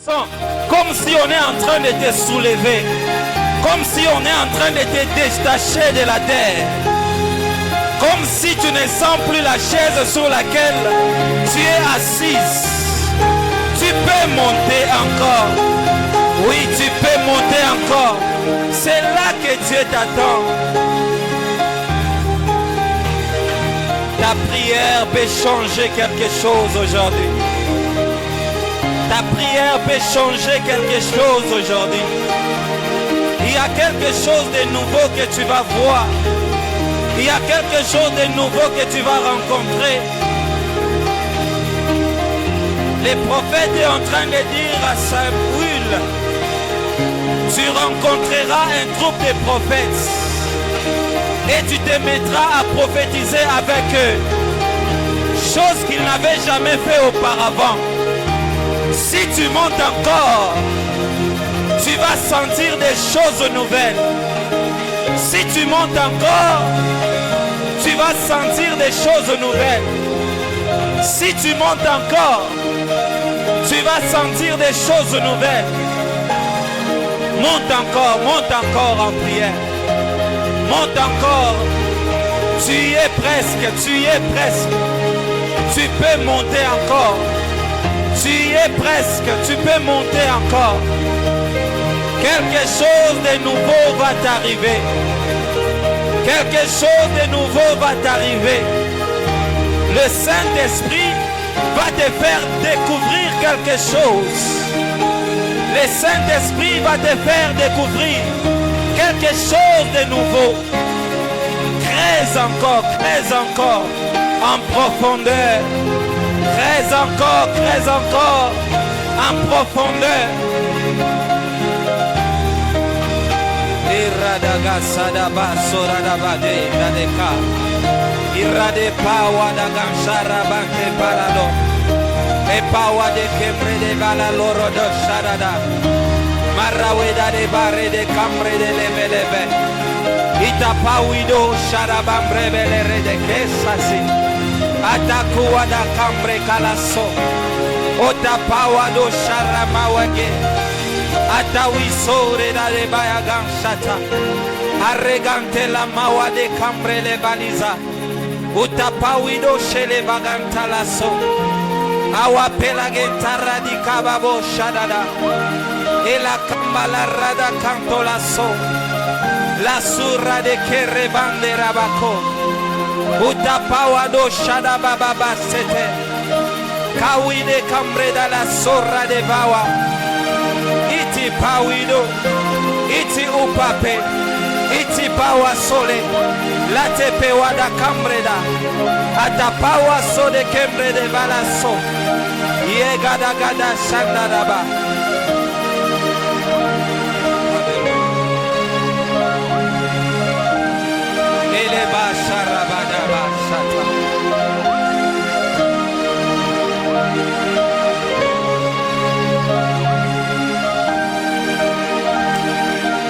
comme si on est en train de te soulever, comme si on est en train de te détacher de la terre, comme si tu ne sens plus la chaise sur laquelle tu es assise. Tu peux monter encore. Oui, tu peux monter encore. C'est là que Dieu t'attend. Ta prière peut changer quelque chose aujourd'hui. Ta prière peut changer quelque chose aujourd'hui. Il y a quelque chose de nouveau que tu vas voir. Il y a quelque chose de nouveau que tu vas rencontrer. Le prophète est en train de dire à Samuel, tu rencontreras un groupe de prophètes et tu te mettras à prophétiser avec eux, chose qu'ils n'avaient jamais fait auparavant. Si tu montes encore, tu vas sentir des choses nouvelles. Si tu montes encore, tu vas sentir des choses nouvelles. Si tu montes encore, tu vas sentir des choses nouvelles. Monte encore en prière. Monte encore. Tu y es presque, tu y es presque. Tu peux monter encore. Tu y es presque, tu peux monter encore. Quelque chose de nouveau va t'arriver. Quelque chose de nouveau va t'arriver. Le Saint-Esprit va te faire découvrir quelque chose. Le Saint-Esprit va te faire découvrir quelque chose de nouveau. Crée encore en profondeur. Crée encore en profondeur. Iradaga sadaba soradabade dadeka. Irade pawa da ganshara banke parado. E pawa de kembre de vala loro do sharada. Maraweda de bare de cambre de leveleve. Ita pawido sharabambre bele de kesasi. Atakuwa da cambre kalaso. Ota pawa do sharamawage. Atawisore da de baya ganshata. Arregante la mawa de cambre le baliza. Utapawido shele baganta laso. Awa pelagenta radika babo shadada. Ela kambala rada kanto laso. La surra de kere bande rabako. Utapawado shada baba sete. Kawide kambre da la sorra de bawa. Iti pawido. Iti upape. Iti pawa sole. La tepewa da cambreda. Atapawa so de kembre de valaso. Ye gada gada shandaraba. Eleba sharabada basata.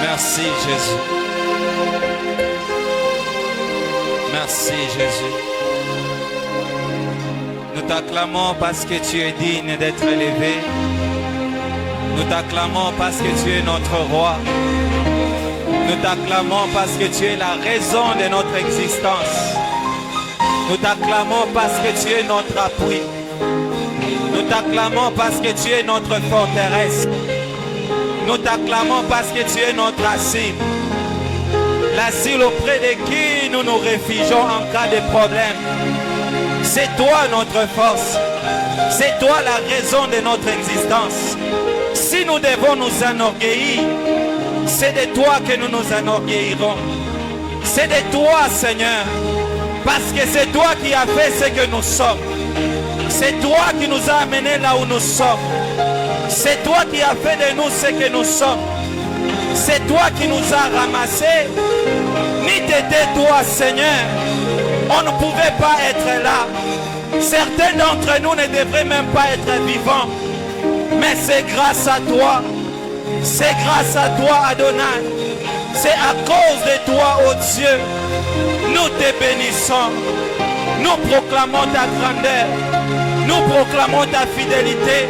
Merci Jésus. Merci Jésus. Nous t'acclamons parce que tu es digne d'être élevé. Nous t'acclamons parce que tu es notre roi. Nous t'acclamons parce que tu es la raison de notre existence. Nous t'acclamons parce que tu es notre appui. Nous t'acclamons parce que tu es notre forteresse. Nous t'acclamons parce que tu es notre asile. L'asile auprès de qui nous nous réfugions en cas de problème. C'est toi notre force. C'est toi la raison de notre existence. Si nous devons nous enorgueillir, c'est de toi que nous nous enorgueillirons. C'est de toi, Seigneur. Parce que c'est toi qui as fait ce que nous sommes. C'est toi qui nous a amenés là où nous sommes. C'est toi qui as fait de nous ce que nous sommes. C'est toi qui nous as ramassés. Ni t'étais toi, Seigneur, on ne pouvait pas être là. Certains d'entre nous ne devraient même pas être vivants. Mais c'est grâce à toi. C'est grâce à toi, Adonai. C'est à cause de toi, oh Dieu. Nous te bénissons. Nous proclamons ta grandeur. Nous proclamons ta fidélité.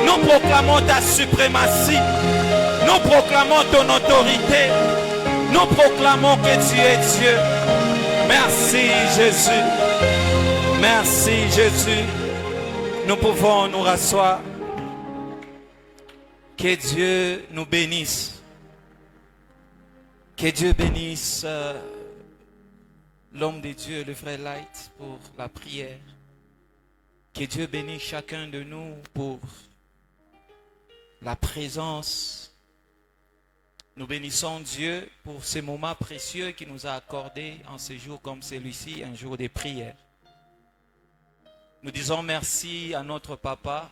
Nous Nous proclamons ta suprématie. Nous proclamons ton autorité. Nous proclamons que tu es Dieu. Merci Jésus. Merci Jésus. Nous pouvons nous rasseoir. Que Dieu nous bénisse. Que Dieu bénisse l'homme de Dieu, le frère Light, pour la prière. Que Dieu bénisse chacun de nous pour la présence. Nous bénissons Dieu pour ces moments précieux qu'il nous a accordés en ce jour comme celui-ci, un jour de prière. Nous disons merci à notre papa,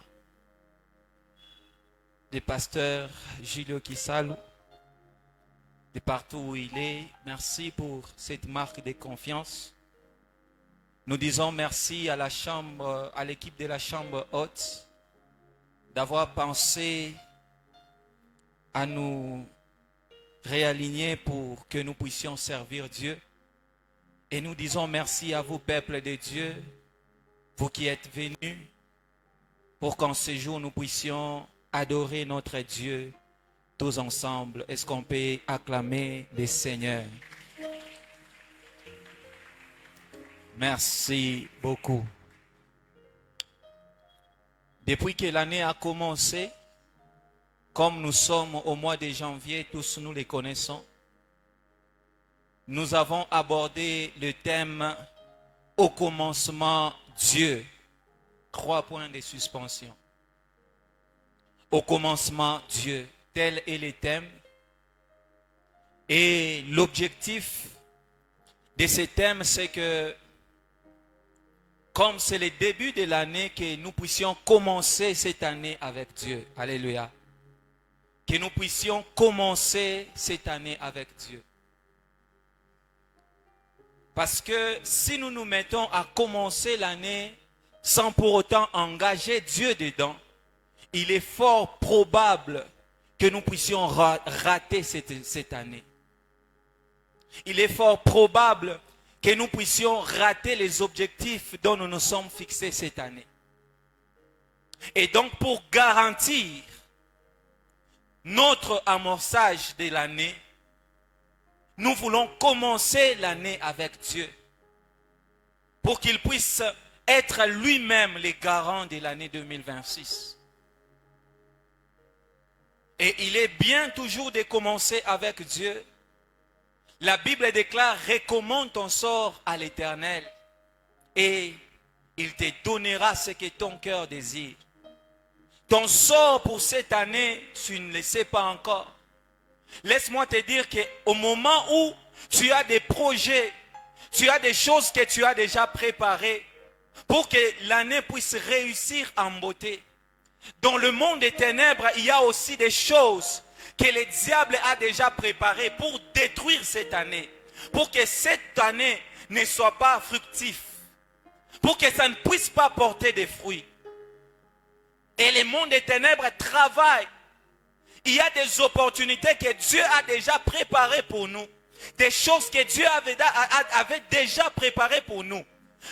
le pasteur Julio Kisalou, de partout où il est. Merci pour cette marque de confiance. Nous disons merci à la chambre, à l'équipe de la chambre haute, d'avoir pensé à nous réaligner pour que nous puissions servir Dieu. Et nous disons merci à vous, peuple de Dieu, vous qui êtes venus, pour qu'en ce jour nous puissions adorer notre Dieu tous ensemble. Est-ce qu'on peut acclamer le Seigneur? Merci beaucoup. Depuis que l'année a commencé, comme nous sommes au mois de janvier, tous nous les connaissons, nous avons abordé le thème « Au commencement, Dieu ». 3 points de suspension. Au commencement, Dieu. Tel est le thème. Et l'objectif de ce thème, c'est que, comme c'est le début de l'année, que nous puissions commencer cette année avec Dieu. Alléluia. Que nous puissions commencer cette année avec Dieu. Parce que si nous nous mettons à commencer l'année sans pour autant engager Dieu dedans, il est fort probable que nous puissions rater cette année. Il est fort probable que nous puissions rater les objectifs dont nous nous sommes fixés cette année. Et donc pour garantir notre amorçage de l'année, nous voulons commencer l'année avec Dieu pour qu'il puisse être lui-même le garant de l'année 2026. Et il est bien toujours de commencer avec Dieu. La Bible déclare: recommande ton sort à l'Éternel et il te donnera ce que ton cœur désire. Ton sort pour cette année, tu ne le sais pas encore. Laisse-moi te dire qu'au moment où tu as des projets, tu as des choses que tu as déjà préparées pour que l'année puisse réussir en beauté. Dans le monde des ténèbres, il y a aussi des choses que le diable a déjà préparées pour détruire cette année. Pour que cette année ne soit pas fructive. Pour que ça ne puisse pas porter des fruits. Et le monde des ténèbres travaille. Il y a des opportunités que Dieu a déjà préparées pour nous. Des choses que Dieu avait déjà préparées pour nous.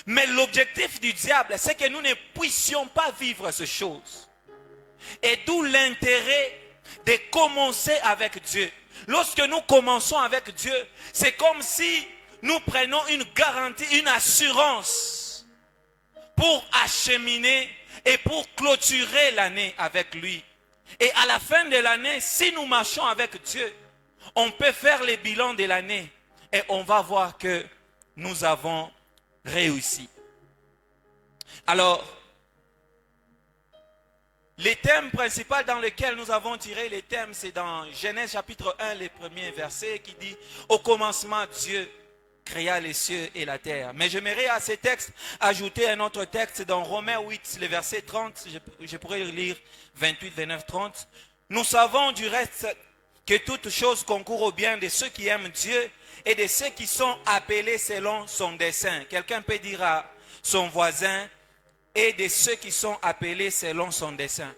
Mais l'objectif du diable, c'est que nous ne puissions pas vivre ces choses. Et d'où l'intérêt de commencer avec Dieu. Lorsque nous commençons avec Dieu, c'est comme si nous prenons une garantie, une assurance pour acheminer et pour clôturer l'année avec lui. Et à la fin de l'année, si nous marchons avec Dieu, on peut faire le bilan de l'année et on va voir que nous avons réussi. Alors, le thème principal dans lequel nous avons tiré les thèmes, c'est dans Genèse chapitre 1, les premiers versets, qui dit « Au commencement, Dieu créa les cieux et la terre. » Mais j'aimerais à ces textes ajouter un autre texte dans Romains 8, le verset 30, je pourrais lire 28, 29, 30. « Nous savons du reste que toute chose concourt au bien de ceux qui aiment Dieu et de ceux qui sont appelés selon son dessein. » Quelqu'un peut dire à son voisin: et de ceux qui sont appelés selon son dessein.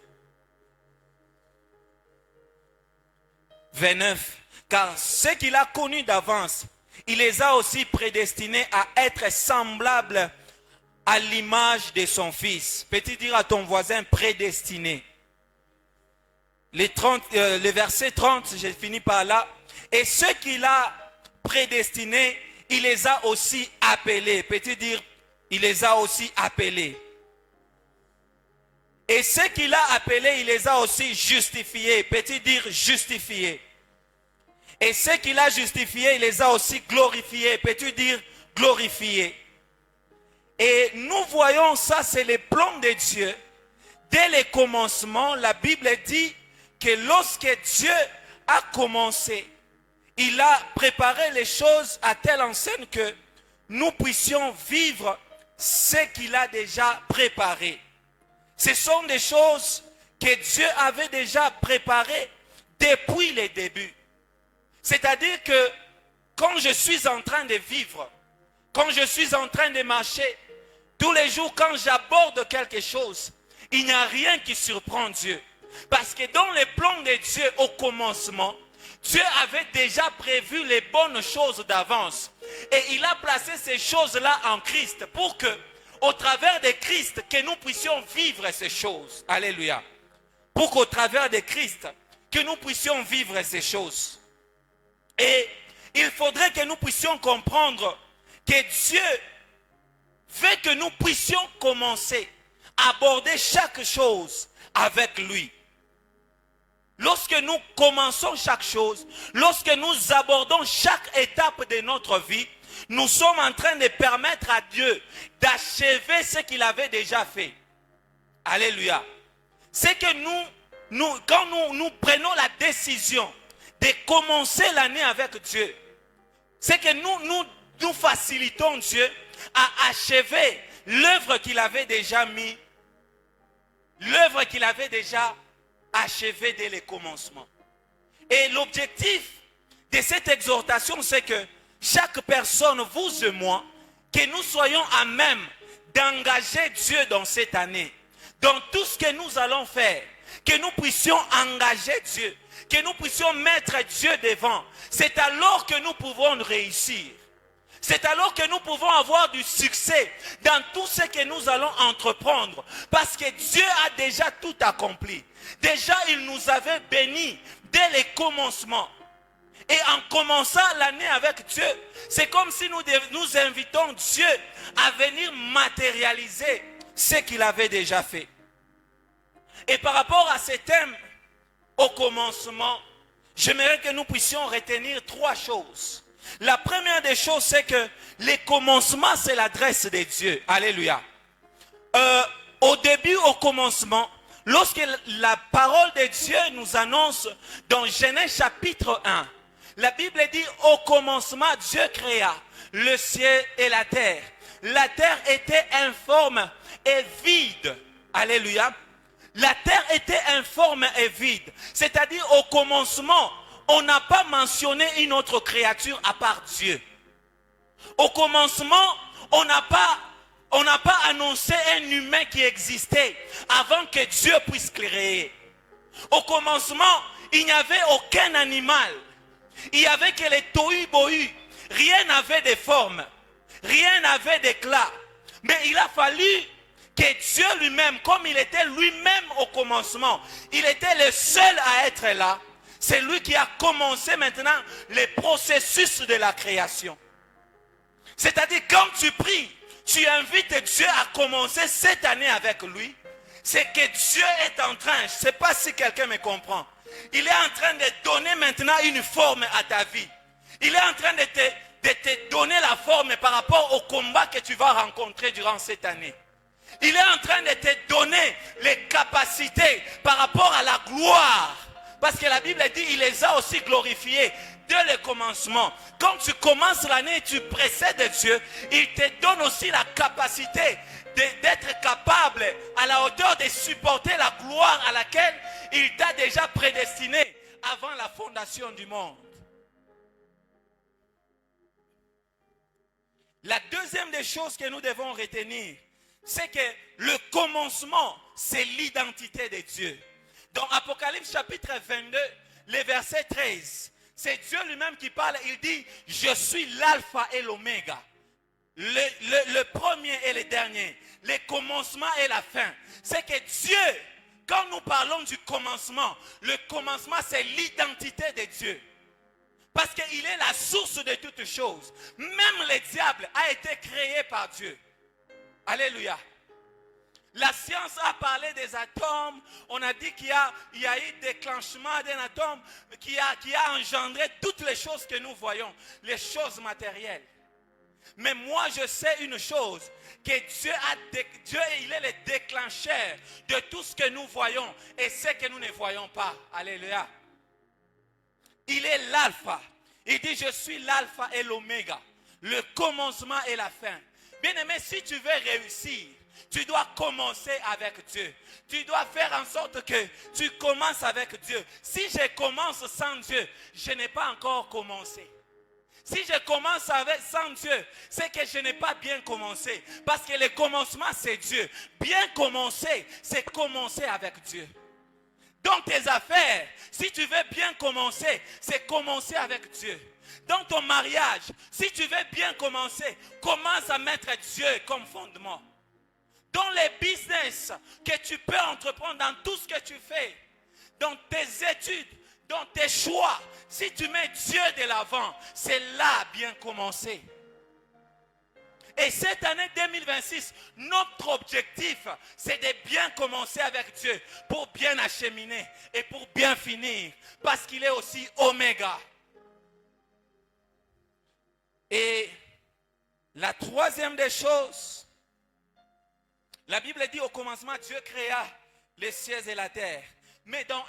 29. Car ceux qu'il a connus d'avance, il les a aussi prédestinés à être semblables à l'image de son Fils. Peux-tu dire à ton voisin prédestiné? le verset 30, j'ai fini par là. Et ceux qu'il a prédestinés, il les a aussi appelés. Peux-tu dire, il les a aussi appelés. Et ceux qu'il a appelés, il les a aussi justifiés. Peux-tu dire justifiés. Et ceux qu'il a justifiés, il les a aussi glorifiés. Peux-tu dire glorifiés. Et nous voyons ça, c'est le plan de Dieu. Dès le commencement, la Bible dit que lorsque Dieu a commencé, il a préparé les choses à telle enseigne que nous puissions vivre ce qu'il a déjà préparé. Ce sont des choses que Dieu avait déjà préparées depuis le début. C'est-à-dire que quand je suis en train de vivre, quand je suis en train de marcher, tous les jours quand j'aborde quelque chose, il n'y a rien qui surprend Dieu. Parce que dans le plan de Dieu au commencement, Dieu avait déjà prévu les bonnes choses d'avance. Et il a placé ces choses-là en Christ pour que, au travers de Christ, que nous puissions vivre ces choses. Alléluia. Pour qu'au travers de Christ, que nous puissions vivre ces choses. Et il faudrait que nous puissions comprendre que Dieu veut que nous puissions commencer à aborder chaque chose avec lui. Lorsque nous commençons chaque chose, lorsque nous abordons chaque étape de notre vie, nous sommes en train de permettre à Dieu d'achever ce qu'il avait déjà fait. Alléluia. C'est que quand nous prenons la décision de commencer l'année avec Dieu, c'est que nous facilitons Dieu à achever l'œuvre qu'il avait déjà mis, l'œuvre qu'il avait déjà achevée dès le commencement. Et l'objectif de cette exhortation, c'est que chaque personne, vous et moi, que nous soyons à même d'engager Dieu dans cette année, dans tout ce que nous allons faire, que nous puissions engager Dieu, que nous puissions mettre Dieu devant. C'est alors que nous pouvons réussir. C'est alors que nous pouvons avoir du succès dans tout ce que nous allons entreprendre. Parce que Dieu a déjà tout accompli. Déjà, il nous avait bénis dès le commencement. Et en commençant l'année avec Dieu, c'est comme si nous invitons Dieu à venir matérialiser ce qu'il avait déjà fait. Et par rapport à ce thème, au commencement, j'aimerais que nous puissions retenir trois choses. La première des choses, c'est que le commencement, c'est l'adresse de Dieu. Alléluia. Au début, au commencement, lorsque la parole de Dieu nous annonce dans Genèse chapitre 1, la Bible dit, au commencement, Dieu créa le ciel et la terre. La terre était informe et vide. Alléluia. La terre était informe et vide. C'est-à-dire, au commencement, on n'a pas mentionné une autre créature à part Dieu. Au commencement, on n'a pas annoncé un humain qui existait avant que Dieu puisse créer. Au commencement, il n'y avait aucun animal. Il n'y avait que les tohu-bohu. Rien n'avait de forme. Rien n'avait d'éclat. Mais il a fallu que Dieu lui-même, comme il était lui-même au commencement, il était le seul à être là. C'est lui qui a commencé maintenant le processus de la création. C'est-à-dire quand tu pries, tu invites Dieu à commencer cette année avec lui. C'est que Dieu est en train, je ne sais pas si quelqu'un me comprend, il est en train de donner maintenant une forme à ta vie. Il est en train de te donner la forme par rapport au combat que tu vas rencontrer durant cette année. Il est en train de te donner les capacités par rapport à la gloire. Parce que la Bible dit, il les a aussi glorifiés dès le commencement. Quand tu commences l'année et tu précèdes Dieu, il te donne aussi la capacité d'être capable à la hauteur de supporter la gloire à laquelle il t'a déjà prédestiné avant la fondation du monde. La deuxième des choses que nous devons retenir, c'est que le commencement, c'est l'identité de Dieu. Dans Apocalypse chapitre 22, le verset 13, c'est Dieu lui-même qui parle. Il dit, je suis l'alpha et l'oméga, le premier et le dernier, le commencement et la fin. C'est que Dieu Quand nous parlons du commencement, le commencement c'est l'identité de Dieu. Parce qu'il est la source de toutes choses. Même le diable a été créé par Dieu. Alléluia. La science a parlé des atomes. On a dit qu'il y a eu déclenchement d'un atome qui a engendré toutes les choses que nous voyons, les choses matérielles. Mais moi, je sais une chose, que Dieu, il est le déclencheur de tout ce que nous voyons et ce que nous ne voyons pas. Alléluia. Il est l'alpha. Il dit, je suis l'alpha et l'oméga, le commencement et la fin. Bien aimé, si tu veux réussir, tu dois commencer avec Dieu. Tu dois faire en sorte que tu commences avec Dieu. Si je commence sans Dieu, je n'ai pas encore commencé. Si je commence sans Dieu, c'est que je n'ai pas bien commencé. Parce que le commencement, c'est Dieu. Bien commencer, c'est commencer avec Dieu. Dans tes affaires, si tu veux bien commencer, c'est commencer avec Dieu. Dans ton mariage, si tu veux bien commencer, commence à mettre Dieu comme fondement. Dans les business que tu peux entreprendre, dans tout ce que tu fais, dans tes études, dans tes choix, si tu mets Dieu de l'avant, c'est là bien commencer. Et cette année 2026, notre objectif, c'est de bien commencer avec Dieu pour bien acheminer et pour bien finir. Parce qu'il est aussi Oméga. Et la troisième des choses, la Bible dit au commencement, Dieu créa les cieux et la terre. Mais dans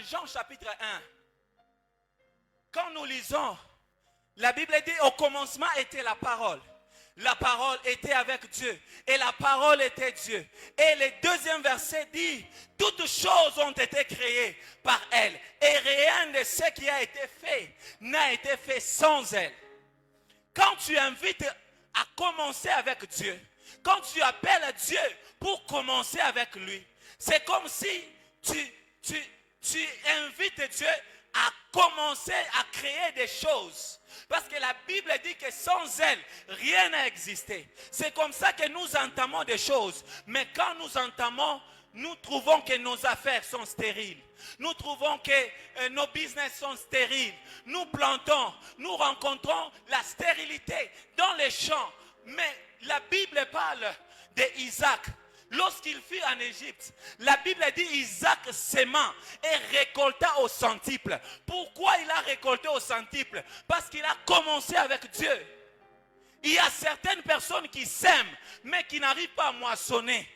Jean chapitre 1, quand nous lisons, la Bible dit au commencement était la parole. La parole était avec Dieu et la parole était Dieu. Et le deuxième verset dit, toutes choses ont été créées par elle. Et rien de ce qui a été fait n'a été fait sans elle. Quand tu invites à commencer avec Dieu, quand tu appelles Dieu pour commencer avec lui, c'est comme si tu invites Dieu à commencer à créer des choses. Parce que la Bible dit que sans elle, rien n'a existé. C'est comme ça que nous entamons des choses. Mais quand nous entamons, nous trouvons que nos affaires sont stériles. Nous trouvons que nos business sont stériles. Nous plantons, nous rencontrons la stérilité dans les champs. Mais la Bible parle d'Isaac. Lorsqu'il fut en Égypte, la Bible dit Isaac s'aima et récolta au centuple. Pourquoi il a récolté au centuple? Parce qu'il a commencé avec Dieu. Il y a certaines personnes qui sèment, mais qui n'arrivent pas à moissonner.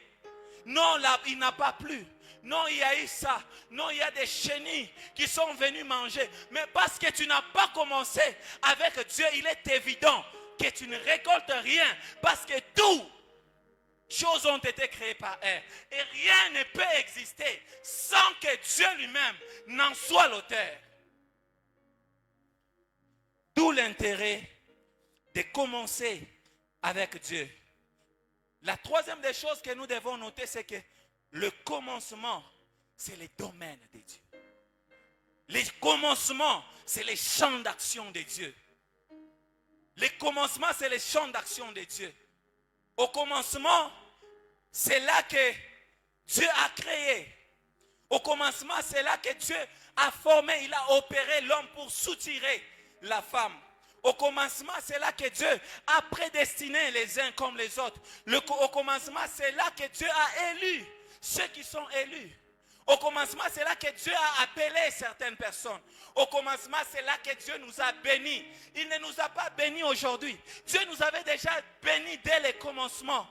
Non, là, il n'a pas plu. Non, il y a eu ça. Non, il y a des chenilles qui sont venues manger. Mais parce que tu n'as pas commencé avec Dieu, il est évident que tu ne récoltes rien. Parce que tout choses ont été créées par elle. Et rien ne peut exister sans que Dieu lui-même n'en soit l'auteur. D'où l'intérêt de commencer avec Dieu. La troisième des choses que nous devons noter, c'est que le commencement, c'est le domaine de Dieu. Le commencement, c'est les champs d'action de Dieu. Le commencement, c'est les champs d'action de Dieu. Au commencement, c'est là que Dieu a créé. Au commencement, c'est là que Dieu a formé, il a opéré l'homme pour soutirer la femme. Au commencement, c'est là que Dieu a prédestiné les uns comme les autres. Au commencement, c'est là que Dieu a élu ceux qui sont élus. Au commencement, c'est là que Dieu a appelé certaines personnes. Au commencement, c'est là que Dieu nous a bénis. Il ne nous a pas bénis aujourd'hui. Dieu nous avait déjà bénis dès le commencement.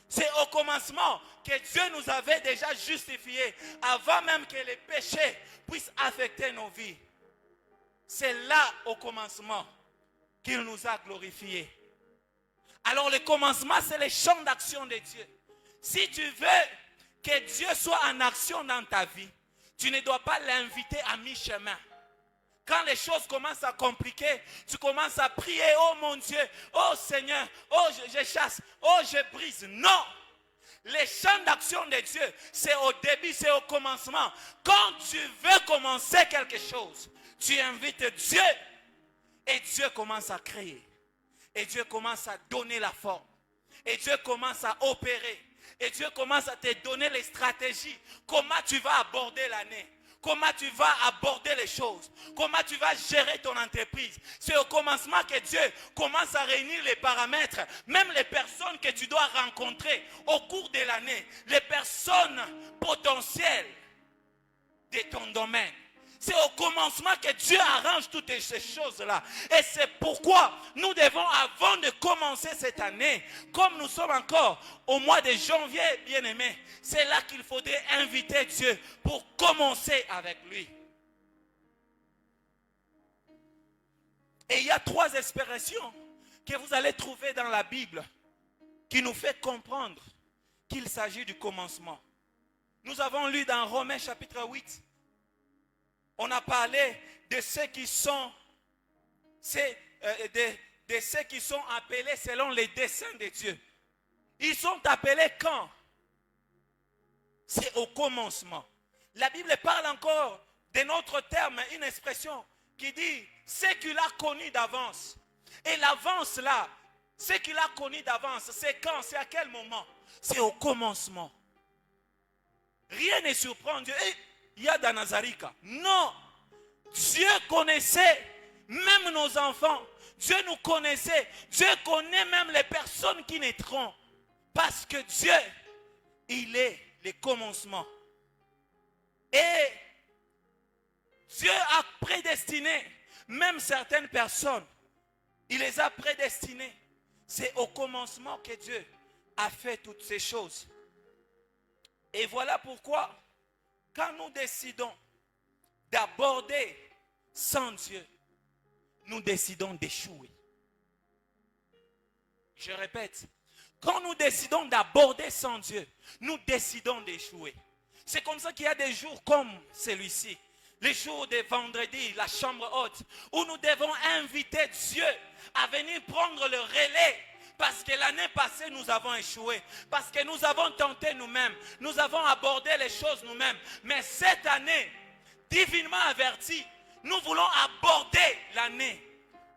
C'est au commencement que Dieu nous avait déjà justifiés avant même que les péchés puissent affecter nos vies. C'est là, au commencement, qu'il nous a glorifiés. Alors le commencement, c'est le champ d'action de Dieu. Si tu veux que Dieu soit en action dans ta vie, tu ne dois pas l'inviter à mi-chemin. Quand les choses commencent à compliquer, tu commences à prier, oh mon Dieu, oh Seigneur, oh je chasse, oh je brise. Non! Les champs d'action de Dieu, c'est au début, c'est au commencement. Quand tu veux commencer quelque chose, tu invites Dieu et Dieu commence à créer. Et Dieu commence à donner la forme. Et Dieu commence à opérer. Et Dieu commence à te donner les stratégies. Comment tu vas aborder l'année. Comment tu vas aborder les choses. Comment tu vas gérer ton entreprise. C'est au commencement que Dieu commence à réunir les paramètres. Même les personnes que tu dois rencontrer au cours de l'année. Les personnes potentielles de ton domaine. C'est au commencement que Dieu arrange toutes ces choses-là. Et c'est pourquoi nous devons, avant de commencer cette année, comme nous sommes encore au mois de janvier, bien-aimés, c'est là qu'il faudrait inviter Dieu pour commencer avec lui. Et il y a 3 expressions que vous allez trouver dans la Bible qui nous fait comprendre qu'il s'agit du commencement. Nous avons lu dans Romains chapitre 8. On a parlé de ceux qui sont, de ceux qui sont appelés selon les desseins de Dieu. Ils sont appelés quand? C'est au commencement. La Bible parle encore d'un autre terme, une expression qui dit ce qu'il a connu d'avance. Et l'avance là, ce qu'il a connu d'avance, c'est quand? C'est à quel moment? C'est au commencement. Rien ne surprend Dieu. Il y a dans Nazarika. Non. Dieu connaissait même nos enfants. Dieu nous connaissait. Dieu connaît même les personnes qui naîtront. Parce que Dieu, il est le commencement. Et Dieu a prédestiné même certaines personnes. Il les a prédestinées. C'est au commencement que Dieu a fait toutes ces choses. Et voilà pourquoi, quand nous décidons d'aborder sans Dieu, nous décidons d'échouer. Je répète, quand nous décidons d'aborder sans Dieu, nous décidons d'échouer. C'est comme ça qu'il y a des jours comme celui-ci, les jours de vendredi, la chambre haute, où nous devons inviter Dieu à venir prendre le relais. Parce que l'année passée, nous avons échoué. Parce que nous avons tenté nous-mêmes. Nous avons abordé les choses nous-mêmes. Mais cette année, divinement averti, nous voulons aborder l'année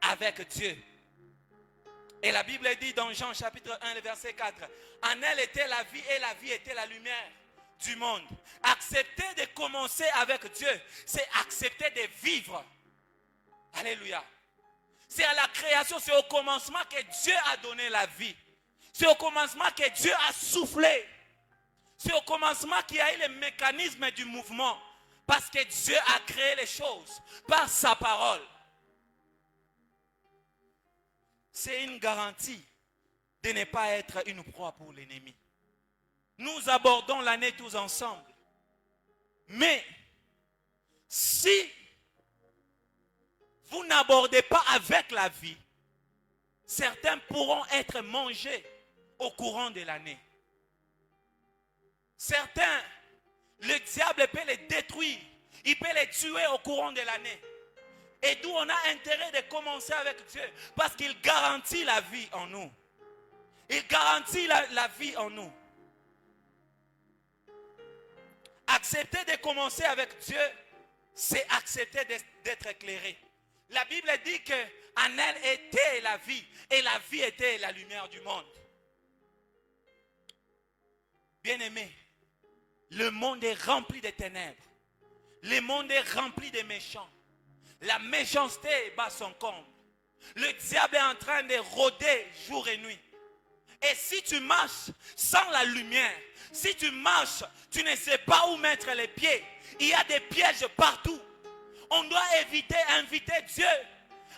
avec Dieu. Et la Bible dit dans Jean chapitre 1, le verset 4, en elle était la vie et la vie était la lumière du monde. Accepter de commencer avec Dieu, c'est accepter de vivre. Alléluia. C'est à la création, c'est au commencement que Dieu a donné la vie. C'est au commencement que Dieu a soufflé. C'est au commencement qu'il y a eu le mécanisme du mouvement. Parce que Dieu a créé les choses par sa parole. C'est une garantie de ne pas être une proie pour l'ennemi. Nous abordons l'année tous ensemble. Mais si vous n'abordez pas avec la vie, certains pourront être mangés au courant de l'année. Certains, le diable peut les détruire. Il peut les tuer au courant de l'année. Et d'où on a intérêt de commencer avec Dieu. Parce qu'il garantit la vie en nous. Il garantit la vie en nous. Accepter de commencer avec Dieu, c'est accepter d'être éclairé. La Bible dit qu'en elle était la vie. Et la vie était la lumière du monde. Bien-aimés, le monde est rempli de ténèbres. Le monde est rempli de méchants. La méchanceté bat son comble. Le diable est en train de rôder jour et nuit. Et si tu marches sans la lumière, si tu marches, tu ne sais pas où mettre les pieds. Il y a des pièges partout. On doit inviter Dieu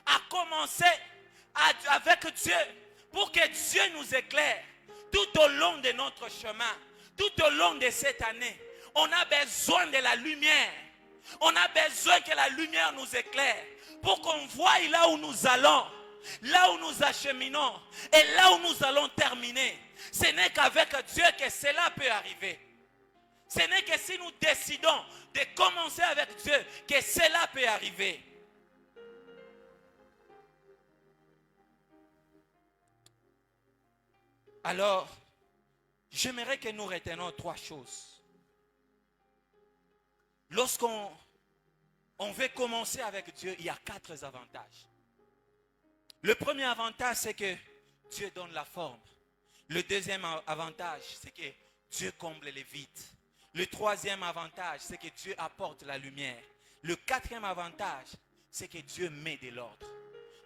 à commencer avec Dieu pour que Dieu nous éclaire tout au long de notre chemin, tout au long de cette année. On a besoin de la lumière. On a besoin que la lumière nous éclaire pour qu'on voie là où nous allons, là où nous acheminons et là où nous allons terminer. Ce n'est qu'avec Dieu que cela peut arriver. Ce n'est que si nous décidons de commencer avec Dieu que cela peut arriver. Alors, j'aimerais que nous retenions 3 choses. Lorsqu'on veut commencer avec Dieu, il y a 4 avantages. Le premier avantage, c'est que Dieu donne la forme. Le deuxième avantage, c'est que Dieu comble les vides. Le troisième avantage, c'est que Dieu apporte la lumière. Le quatrième avantage, c'est que Dieu met de l'ordre.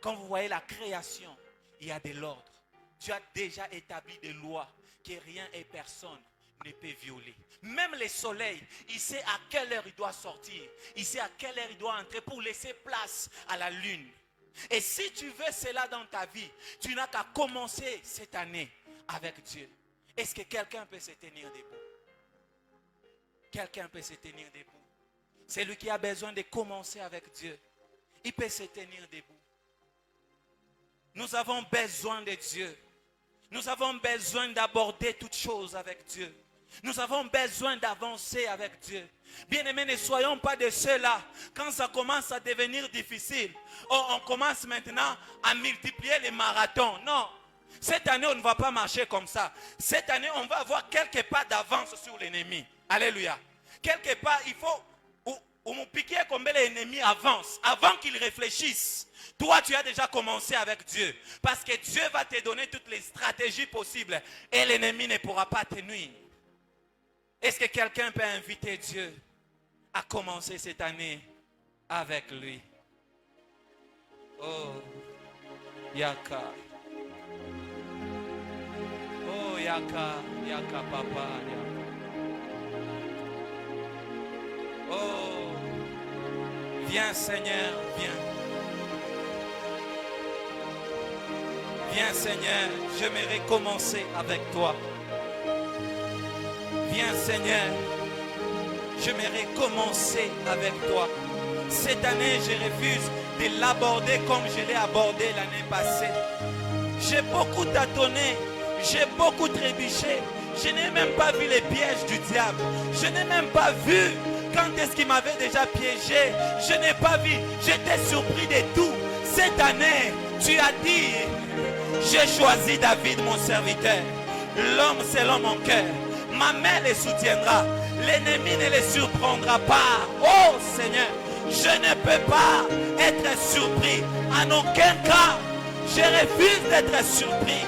Quand vous voyez la création, il y a de l'ordre. Dieu a déjà établi des lois que rien et personne ne peut violer. Même le soleil, il sait à quelle heure il doit sortir. Il sait à quelle heure il doit entrer pour laisser place à la lune. Et si tu veux cela dans ta vie, tu n'as qu'à commencer cette année avec Dieu. Est-ce que quelqu'un peut se tenir debout? Quelqu'un peut se tenir debout. C'est lui qui a besoin de commencer avec Dieu. Il peut se tenir debout. Nous avons besoin de Dieu. Nous avons besoin d'aborder toutes choses avec Dieu. Nous avons besoin d'avancer avec Dieu. Bien-aimés, ne soyons pas de ceux-là. Quand ça commence à devenir difficile, on commence maintenant à multiplier les marathons. Non. Cette année, on ne va pas marcher comme ça. Cette année, on va avoir quelques pas d'avance sur l'ennemi. Alléluia. Quelque part, il faut nous piquer combien l'ennemi avance. Avant qu'il réfléchisse, toi, tu as déjà commencé avec Dieu. Parce que Dieu va te donner toutes les stratégies possibles. Et l'ennemi ne pourra pas te nuire. Est-ce que quelqu'un peut inviter Dieu à commencer cette année avec lui? Oh, Yaka. Oh, Yaka, Yaka papa, Yaka. Oh, viens Seigneur, viens. Viens Seigneur, j'aimerais commencer avec toi. Viens Seigneur, j'aimerais commencer avec toi. Cette année, je refuse de l'aborder comme je l'ai abordé l'année passée. J'ai beaucoup tâtonné, j'ai beaucoup trébuché. Je n'ai même pas vu les pièges du diable. Je n'ai même pas vu quand est-ce qu'il m'avait déjà piégé. Je n'ai pas vu, j'étais surpris de tout. Cette année, tu as dit, j'ai choisi David mon serviteur, l'homme selon mon cœur. Ma main les soutiendra. L'ennemi ne les surprendra pas. Oh Seigneur, je ne peux pas être surpris. En aucun cas, je refuse d'être surpris.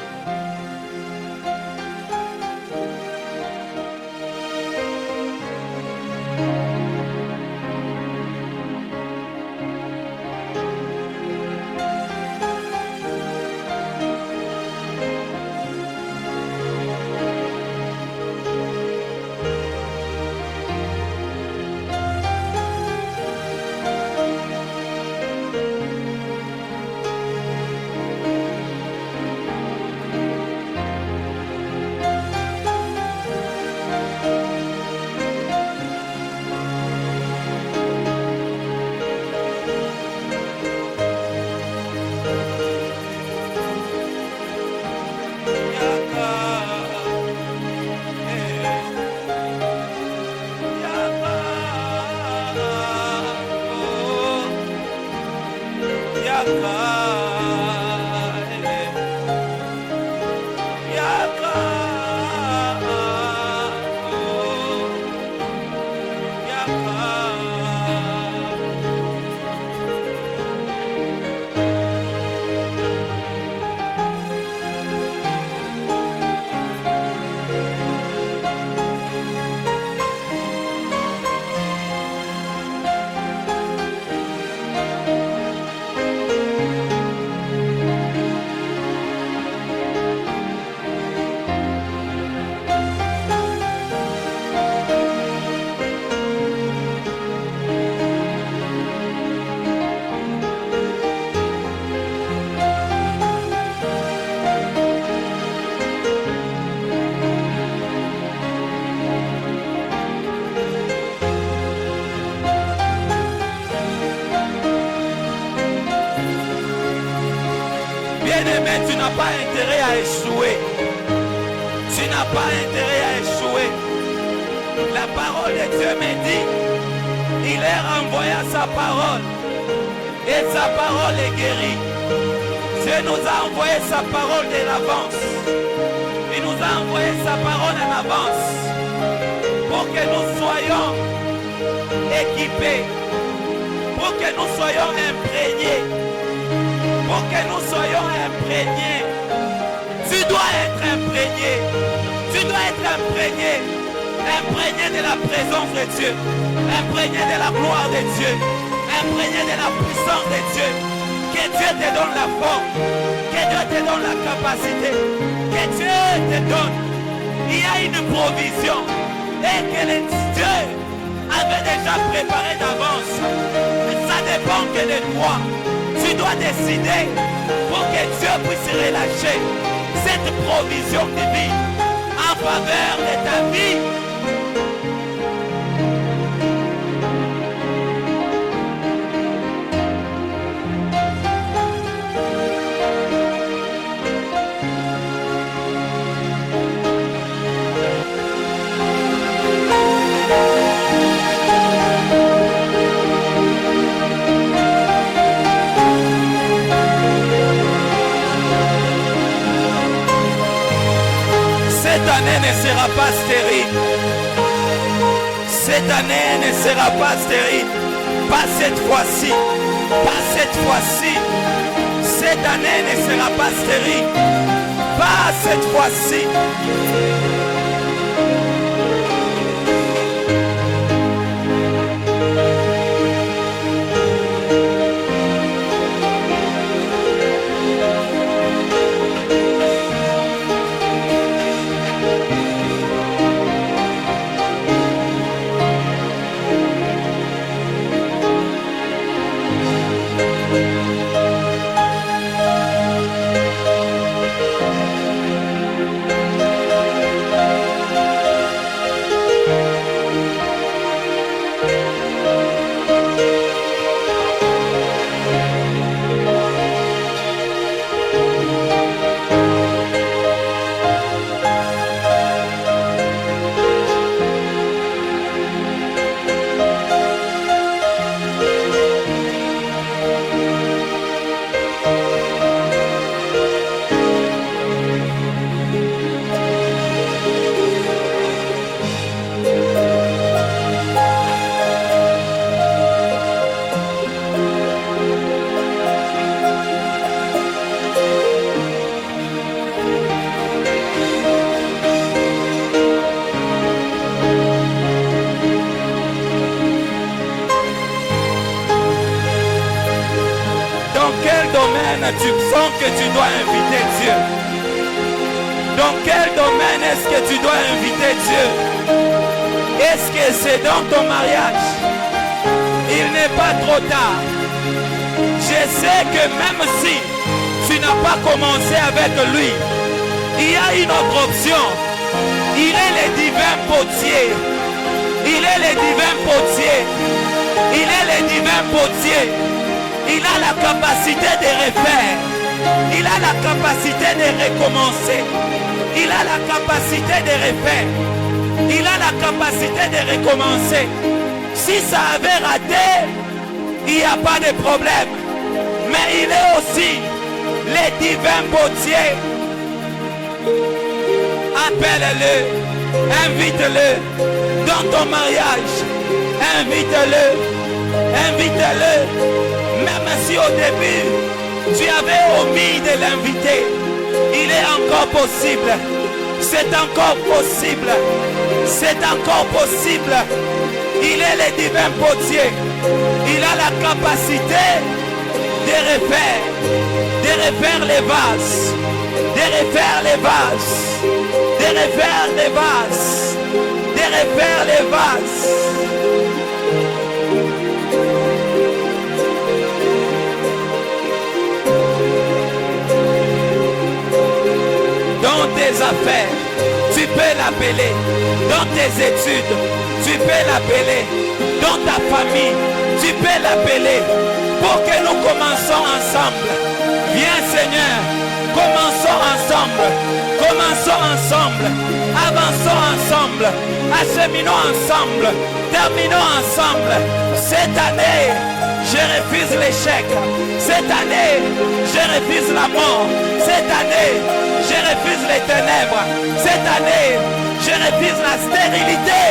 Bien-aimé, tu n'as pas intérêt à échouer. Tu n'as pas intérêt à échouer. La parole de Dieu me dit, il est renvoyé à sa parole. Et sa parole est guérie. Dieu nous a envoyé sa parole de l'avance. Il nous a envoyé sa parole en avance. Pour que nous soyons équipés. Pour que nous soyons imprégnés. Pour que nous soyons imprégnés Tu dois être imprégné. Tu dois être imprégné. Imprégné de la présence de Dieu. Imprégné de la gloire de Dieu. Imprégné de la puissance de Dieu. Que Dieu te donne la force. Que Dieu te donne la capacité. Que Dieu te donne. Il y a une provision. Et que Dieu avait déjà préparé d'avance. Ça dépend que de toi. Tu dois décider pour que Dieu puisse relâcher cette provision divine en faveur de ta vie. Cette année ne sera pas stérile. Cette année ne sera pas stérile. Pas cette fois-ci. Pas cette fois-ci. Cette année ne sera pas stérile. Pas cette fois-ci. Tu sens que tu dois inviter Dieu? Dans quel domaine est-ce que tu dois inviter Dieu? Est-ce que c'est dans ton mariage? Il n'est pas trop tard. Je sais que même si tu n'as pas commencé avec lui, il y a une autre option. Il est le divin potier. Il est le divin potier. Il est le divin potier. Il a la capacité de refaire. Il a la capacité de recommencer. Il a la capacité de refaire. Il a la capacité de recommencer. Si ça avait raté, il n'y a pas de problème. Mais il est aussi le divin potier. Appelle-le. Invite-le dans ton mariage. Invite-le. Invite-le. Même si au début, tu avais omis de l'inviter, il est encore possible. C'est encore possible. C'est encore possible. Il est le divin potier. Il a la capacité de refaire les vases. De refaire les vases. De refaire les vases. De refaire les vases. Dans tes affaires, tu peux l'appeler. Dans tes études, tu peux l'appeler. Dans ta famille, tu peux l'appeler. Pour que nous commençons ensemble. Viens Seigneur, commençons ensemble. Commençons ensemble. Avançons ensemble. Acheminons ensemble. Terminons ensemble. Cette année, je refuse l'échec. Cette année, je refuse la mort. Cette année, je refuse les ténèbres. Cette année, je refuse la stérilité.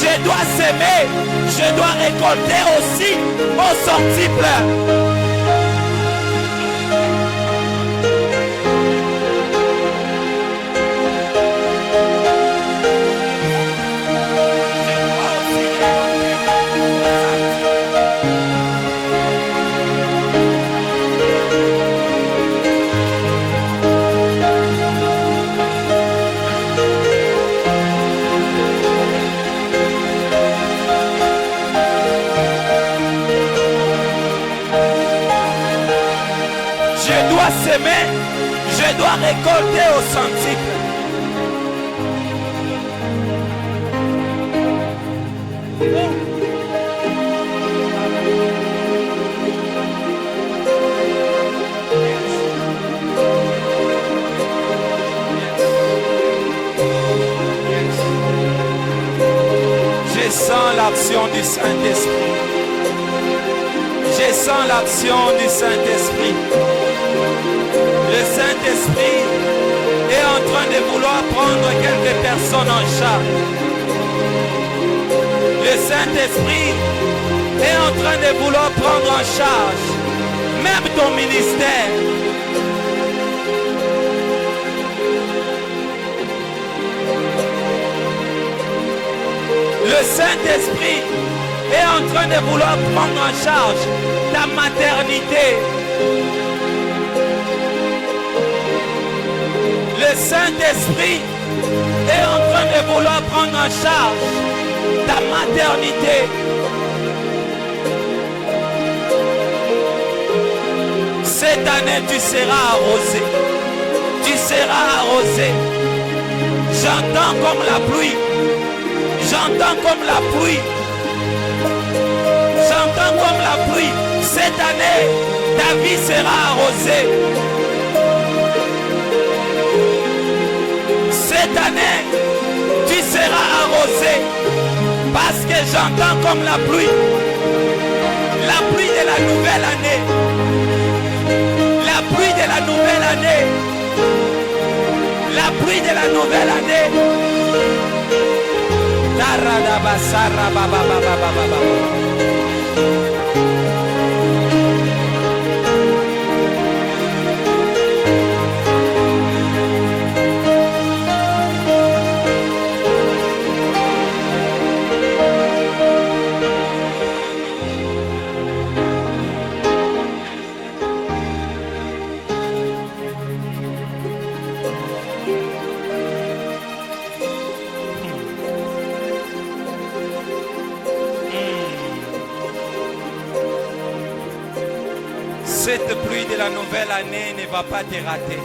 Je dois s'aimer. Je dois récolter aussi au centuple. semé, je dois récolter au centuple. Je sens l'action du Saint-Esprit. Je sens l'action du Saint-Esprit. Le Saint-Esprit est en train de vouloir prendre quelques personnes en charge. Le Saint-Esprit est en train de vouloir prendre en charge même ton ministère. Le Saint-Esprit est en train de vouloir prendre en charge ta maternité. Le Saint-Esprit est en train de vouloir prendre en charge ta maternité. Cette année, tu seras arrosé. Tu seras arrosé. J'entends comme la pluie. J'entends comme la pluie. J'entends comme la pluie. Cette année, ta vie sera arrosée. Cette année, tu seras arrosé. Parce que j'entends comme la pluie. La pluie de la nouvelle année. La pluie de la nouvelle année. La pluie de la nouvelle année. Cette pluie de la nouvelle année ne va pas te rater.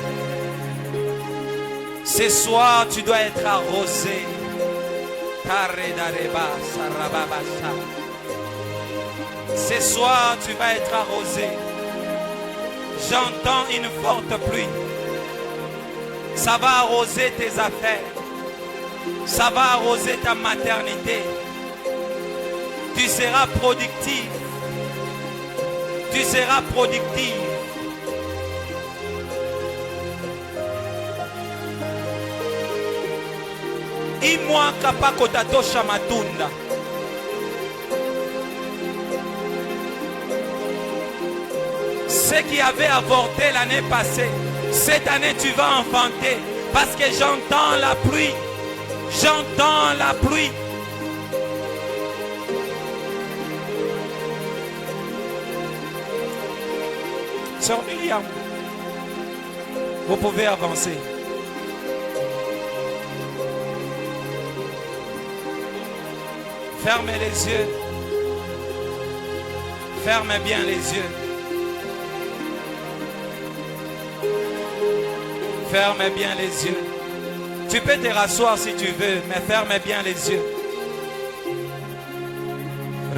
Ce soir, tu dois être arrosé. Ce soir, tu vas être arrosé. J'entends une forte pluie. Ça va arroser tes affaires. Ça va arroser ta maternité. Tu seras productif. Tu seras productif. Imwa kapako tatosha matunda. Ceux qui avaient avorté l'année passée, cette année tu vas enfanter. Parce que j'entends la pluie. J'entends la pluie. Sœur Myriam, vous pouvez avancer. Fermez les yeux. Fermez bien les yeux. Fermez bien les yeux. Tu peux te rasseoir si tu veux, mais ferme bien les yeux.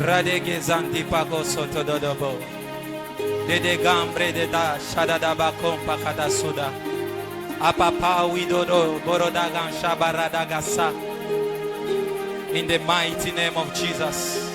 Radegezanti pago sotododobo. Dede gambre de da shadadaba kompakada suda. Apapa widodo borodagan shabaradagasa. In the mighty name of Jesus.